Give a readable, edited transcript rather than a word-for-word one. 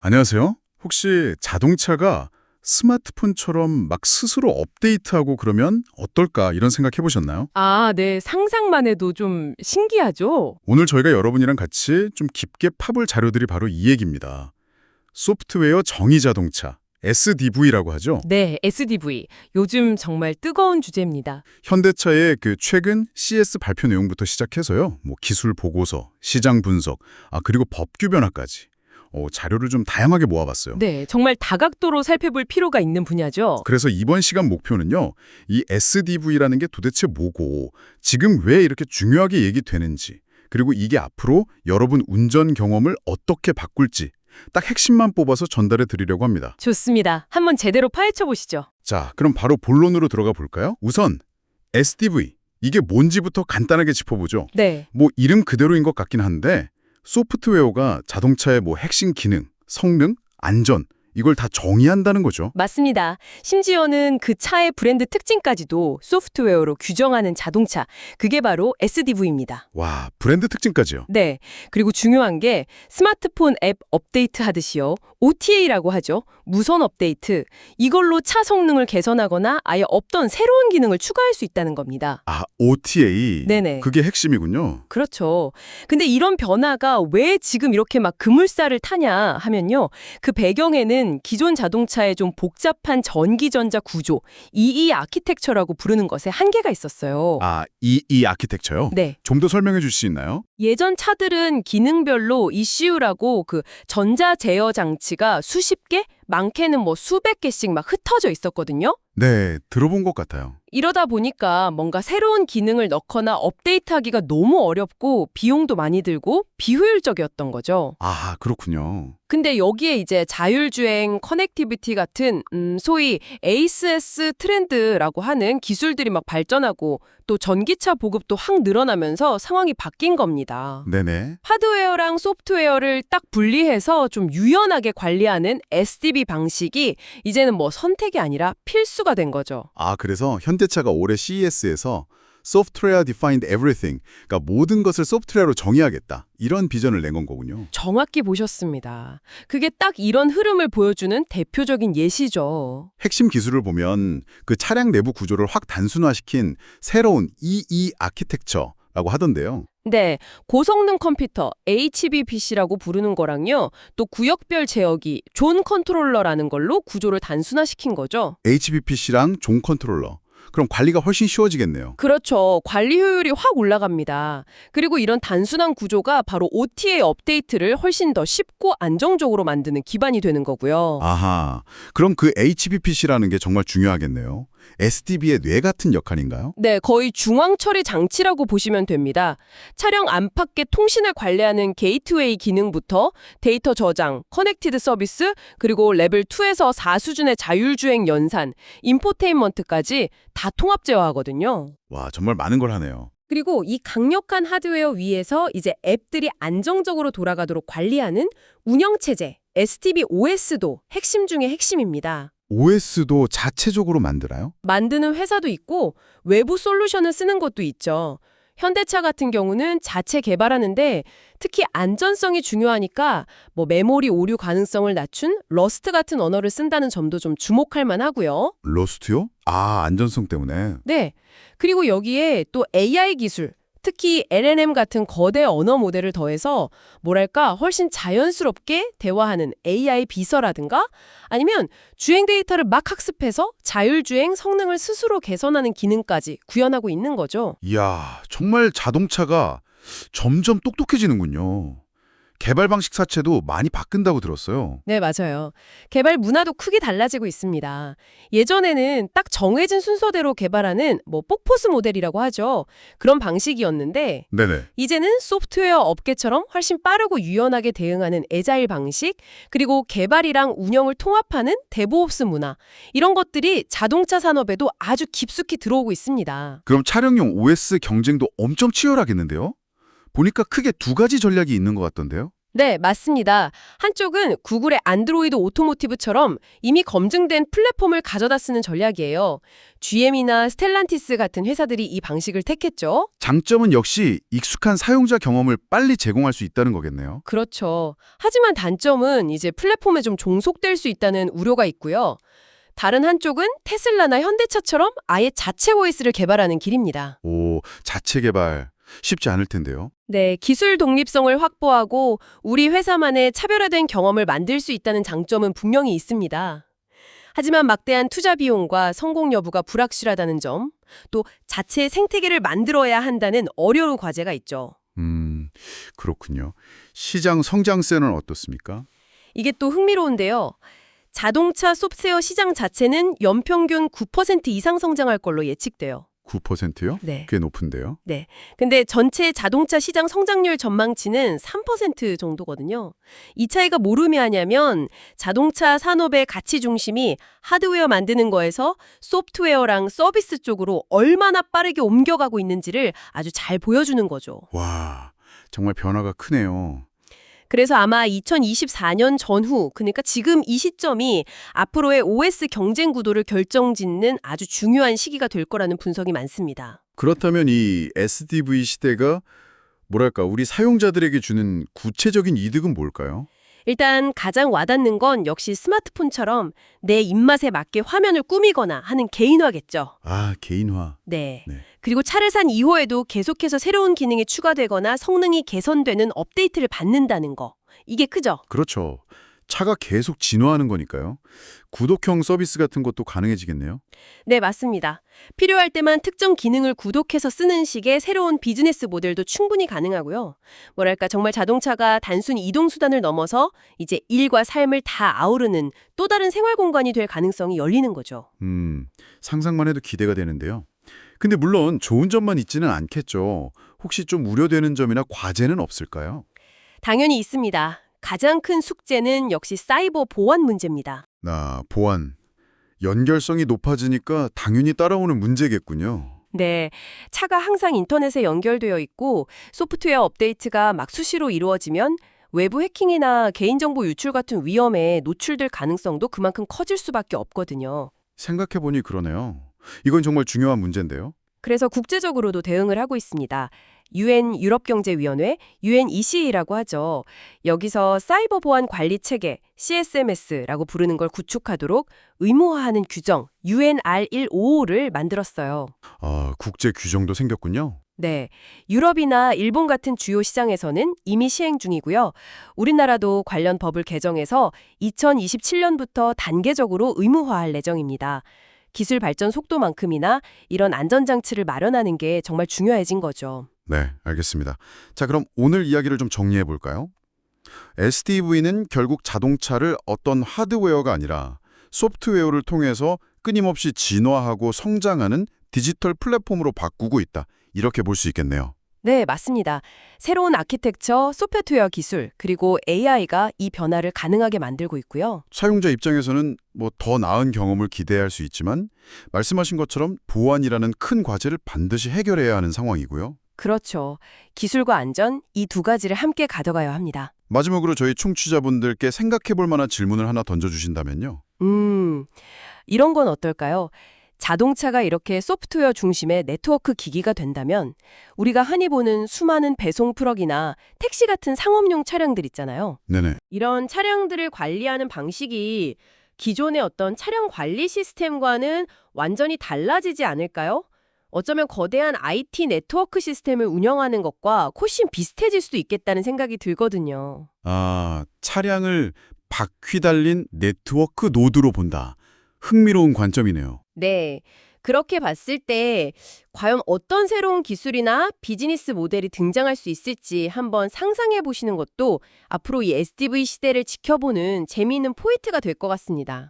안녕하세요. 혹시 자동차가 스마트폰처럼 막 스스로 업데이트하고 그러면 어떨까 이런 생각 해보셨나요? 아, 네. 상상만 해도 좀 신기하죠? 오늘 저희가 여러분이랑 같이 좀 깊게 파볼 자료들이 바로 이 얘기입니다. 소프트웨어 정의 자동차, SDV라고 하죠. 네, SDV. 요즘 정말 뜨거운 주제입니다. 현대차의 그 최근 CS 발표 내용부터 시작해서요. 뭐 기술 보고서, 시장 분석, 그리고 법규 변화까지. 자료를 좀 다양하게 모아봤어요. 네, 정말 다각도로 살펴볼 필요가 있는 분야죠. 그래서 이번 시간 목표는요. 이 SDV라는 게 도대체 뭐고 지금 왜 이렇게 중요하게 얘기되는지 그리고 이게 앞으로 여러분 운전 경험을 어떻게 바꿀지 딱 핵심만 뽑아서 전달해 드리려고 합니다. 좋습니다. 한번 제대로 파헤쳐 보시죠. 자, 그럼 바로 본론으로 들어가 볼까요? 우선 SDV, 이게 뭔지부터 간단하게 짚어보죠. 네. 뭐 이름 그대로인 것 같긴 한데 소프트웨어가 자동차의 뭐 핵심 기능, 성능, 안전 이걸 다 정의한다는 거죠. 맞습니다. 심지어는 그 차의 브랜드 특징까지도 소프트웨어로 규정하는 자동차. 그게 바로 SDV입니다. 와, 브랜드 특징까지요. 네. 그리고 중요한 게 스마트폰 앱 업데이트 하듯이요. OTA라고 하죠. 무선 업데이트. 이걸로 차 성능을 개선하거나 아예 없던 새로운 기능을 추가할 수 있다는 겁니다. OTA. 네네. 그게 핵심이군요. 그렇죠. 근데 이런 변화가 왜 지금 이렇게 막 급물살을 타냐 하면요. 그 배경에는 기존 자동차의 좀 복잡한 전기전자 구조, EE 아키텍처라고 부르는 것에 한계가 있었어요. 이 아키텍처요? 네. 좀 더 설명해 주실 수 있나요? 예전 차들은 기능별로 ECU라고 그 전자 제어 장치가 수십 개, 많게는 뭐 수백 개씩 막 흩어져 있었거든요. 네, 들어본 것 같아요. 이러다 보니까 뭔가 새로운 기능을 넣거나 업데이트하기가 너무 어렵고 비용도 많이 들고 비효율적이었던 거죠. 그렇군요. 근데 여기에 이제 자율주행, 커넥티비티 같은 소위 ASS 트렌드라고 하는 기술들이 막 발전하고 또 전기차 보급도 확 늘어나면서 상황이 바뀐 겁니다. 네네. 하드웨어랑 소프트웨어를 딱 분리해서 좀 유연하게 관리하는 SDV 방식이 이제는 뭐 선택이 아니라 필수가 된 거죠. 그래서 현대차가 올해 CES에서 Software Defined Everything, 그러니까 모든 것을 소프트웨어로 정의하겠다. 이런 비전을 낸 건 거군요. 정확히 보셨습니다. 그게 딱 이런 흐름을 보여주는 대표적인 예시죠. 핵심 기술을 보면 그 차량 내부 구조를 확 단순화시킨 새로운 EE 아키텍처라고 하던데요. 네, 고성능 컴퓨터 HBPC라고 부르는 거랑요. 또 구역별 제어기 존 컨트롤러라는 걸로 구조를 단순화시킨 거죠. HBPC랑 종 컨트롤러. 그럼 관리가 훨씬 쉬워지겠네요. 그렇죠. 관리 효율이 확 올라갑니다. 그리고 이런 단순한 구조가 바로 OTA 업데이트를 훨씬 더 쉽고 안정적으로 만드는 기반이 되는 거고요. 그럼 그 HBPC라는 게 정말 중요하겠네요. SDV의 뇌 같은 역할인가요? 네, 거의 중앙 처리 장치라고 보시면 됩니다. 차량 안팎의 통신을 관리하는 게이트웨이 기능부터 데이터 저장, 커넥티드 서비스, 그리고 레벨 2에서 4 수준의 자율주행 연산, 인포테인먼트까지 다 통합 제어하거든요. 와, 정말 많은 걸 하네요. 그리고 이 강력한 하드웨어 위에서 이제 앱들이 안정적으로 돌아가도록 관리하는 운영체제, SDV OS도 핵심 중의 핵심입니다. OS도 자체적으로 만드나요? 만드는 회사도 있고 외부 솔루션을 쓰는 것도 있죠. 현대차 같은 경우는 자체 개발하는데 특히 안전성이 중요하니까 뭐 메모리 오류 가능성을 낮춘 러스트 같은 언어를 쓴다는 점도 좀 주목할 만하고요. 러스트요? 안전성 때문에. 네. 그리고 여기에 또 AI 기술, 특히 LLM 같은 거대 언어 모델을 더해서 뭐랄까 훨씬 자연스럽게 대화하는 AI 비서라든가 아니면 주행 데이터를 막 학습해서 자율주행 성능을 스스로 개선하는 기능까지 구현하고 있는 거죠. 이야, 정말 자동차가 점점 똑똑해지는군요. 개발 방식 자체도 많이 바뀐다고 들었어요. 네, 맞아요. 개발 문화도 크게 달라지고 있습니다. 예전에는 딱 정해진 순서대로 개발하는 뭐 폭포스 모델이라고 하죠. 그런 방식이었는데 네네. 이제는 소프트웨어 업계처럼 훨씬 빠르고 유연하게 대응하는 애자일 방식, 그리고 개발이랑 운영을 통합하는 데브옵스 문화, 이런 것들이 자동차 산업에도 아주 깊숙이 들어오고 있습니다. 그럼 차량용 OS 경쟁도 엄청 치열하겠는데요? 보니까 크게 두 가지 전략이 있는 것 같던데요? 네, 맞습니다. 한쪽은 구글의 안드로이드 오토모티브처럼 이미 검증된 플랫폼을 가져다 쓰는 전략이에요. GM이나 스텔란티스 같은 회사들이 이 방식을 택했죠. 장점은 역시 익숙한 사용자 경험을 빨리 제공할 수 있다는 거겠네요. 그렇죠. 하지만 단점은 이제 플랫폼에 좀 종속될 수 있다는 우려가 있고요. 다른 한쪽은 테슬라나 현대차처럼 아예 자체 OS를 개발하는 길입니다. 오, 자체 개발 쉽지 않을 텐데요. 네, 기술 독립성을 확보하고 우리 회사만의 차별화된 경험을 만들 수 있다는 장점은 분명히 있습니다. 하지만 막대한 투자 비용과 성공 여부가 불확실하다는 점, 또 자체 생태계를 만들어야 한다는 어려운 과제가 있죠. 그렇군요. 시장 성장세는 어떻습니까? 이게 또 흥미로운데요. 자동차 소프트웨어 시장 자체는 연평균 9% 이상 성장할 걸로 예측돼요. 9%요? 네. 꽤 높은데요. 네. 근데 전체 자동차 시장 성장률 전망치는 3% 정도거든요. 이 차이가 뭘 의미하냐면 자동차 산업의 가치 중심이 하드웨어 만드는 거에서 소프트웨어랑 서비스 쪽으로 얼마나 빠르게 옮겨가고 있는지를 아주 잘 보여주는 거죠. 와, 정말 변화가 크네요. 그래서 아마 2024년 전후, 그러니까 지금 이 시점이 앞으로의 OS 경쟁 구도를 결정짓는 아주 중요한 시기가 될 거라는 분석이 많습니다. 그렇다면 이 SDV 시대가 뭐랄까 우리 사용자들에게 주는 구체적인 이득은 뭘까요? 일단 가장 와닿는 건 역시 스마트폰처럼 내 입맛에 맞게 화면을 꾸미거나 하는 개인화겠죠. 아, 개인화. 네. 네. 그리고 차를 산 이후에도 계속해서 새로운 기능이 추가되거나 성능이 개선되는 업데이트를 받는다는 거. 이게 크죠? 그렇죠. 차가 계속 진화하는 거니까요. 구독형 서비스 같은 것도 가능해지겠네요. 네, 맞습니다. 필요할 때만 특정 기능을 구독해서 쓰는 식의 새로운 비즈니스 모델도 충분히 가능하고요. 뭐랄까 정말 자동차가 단순히 이동수단을 넘어서 이제 일과 삶을 다 아우르는 또 다른 생활 공간이 될 가능성이 열리는 거죠. 상상만 해도 기대가 되는데요. 근데 물론 좋은 점만 있지는 않겠죠. 혹시 좀 우려되는 점이나 과제는 없을까요? 당연히 있습니다. 가장 큰 숙제는 역시 사이버 보안 문제입니다. 보안. 연결성이 높아지니까 당연히 따라오는 문제겠군요. 네, 차가 항상 인터넷에 연결되어 있고 소프트웨어 업데이트가 막 수시로 이루어지면 외부 해킹이나 개인정보 유출 같은 위험에 노출될 가능성도 그만큼 커질 수밖에 없거든요. 생각해보니 그러네요. 이건 정말 중요한 문제인데요. 그래서 국제적으로도 대응을 하고 있습니다. UN 유럽경제위원회, UNEC라고 하죠. 여기서 사이버 보안 관리 체계, CSMS라고 부르는 걸 구축하도록 의무화하는 규정, UNR155를 만들었어요. 아, 국제 규정도 생겼군요. 네, 유럽이나 일본 같은 주요 시장에서는 이미 시행 중이고요. 우리나라도 관련 법을 개정해서 2027년부터 단계적으로 의무화할 예정입니다. 기술 발전 속도만큼이나 이런 안전장치를 마련하는 게 정말 중요해진 거죠. 네, 알겠습니다. 자, 그럼 오늘 이야기를 좀 정리해 볼까요? SDV는 결국 자동차를 어떤 하드웨어가 아니라 소프트웨어를 통해서 끊임없이 진화하고 성장하는 디지털 플랫폼으로 바꾸고 있다. 이렇게 볼 수 있겠네요. 네, 맞습니다. 새로운 아키텍처, 소프트웨어 기술, 그리고 AI가 이 변화를 가능하게 만들고 있고요. 사용자 입장에서는 더 나은 경험을 기대할 수 있지만 말씀하신 것처럼 보안이라는 큰 과제를 반드시 해결해야 하는 상황이고요. 그렇죠. 기술과 안전, 이 두 가지를 함께 가져가야 합니다. 마지막으로 저희 청취자분들께 생각해 볼 만한 질문을 하나 던져주신다면요. 이런 건 어떨까요? 자동차가 이렇게 소프트웨어 중심의 네트워크 기기가 된다면 우리가 흔히 보는 수많은 배송 트럭이나 택시 같은 상업용 차량들 있잖아요. 네네. 이런 차량들을 관리하는 방식이 기존의 어떤 차량 관리 시스템과는 완전히 달라지지 않을까요? 어쩌면 거대한 IT 네트워크 시스템을 운영하는 것과 훨씬 비슷해질 수도 있겠다는 생각이 들거든요. 아, 차량을 바퀴 달린 네트워크 노드로 본다. 흥미로운 관점이네요. 네. 그렇게 봤을 때 과연 어떤 새로운 기술이나 비즈니스 모델이 등장할 수 있을지 한번 상상해 보시는 것도 앞으로 이 SDV 시대를 지켜보는 재미있는 포인트가 될 것 같습니다.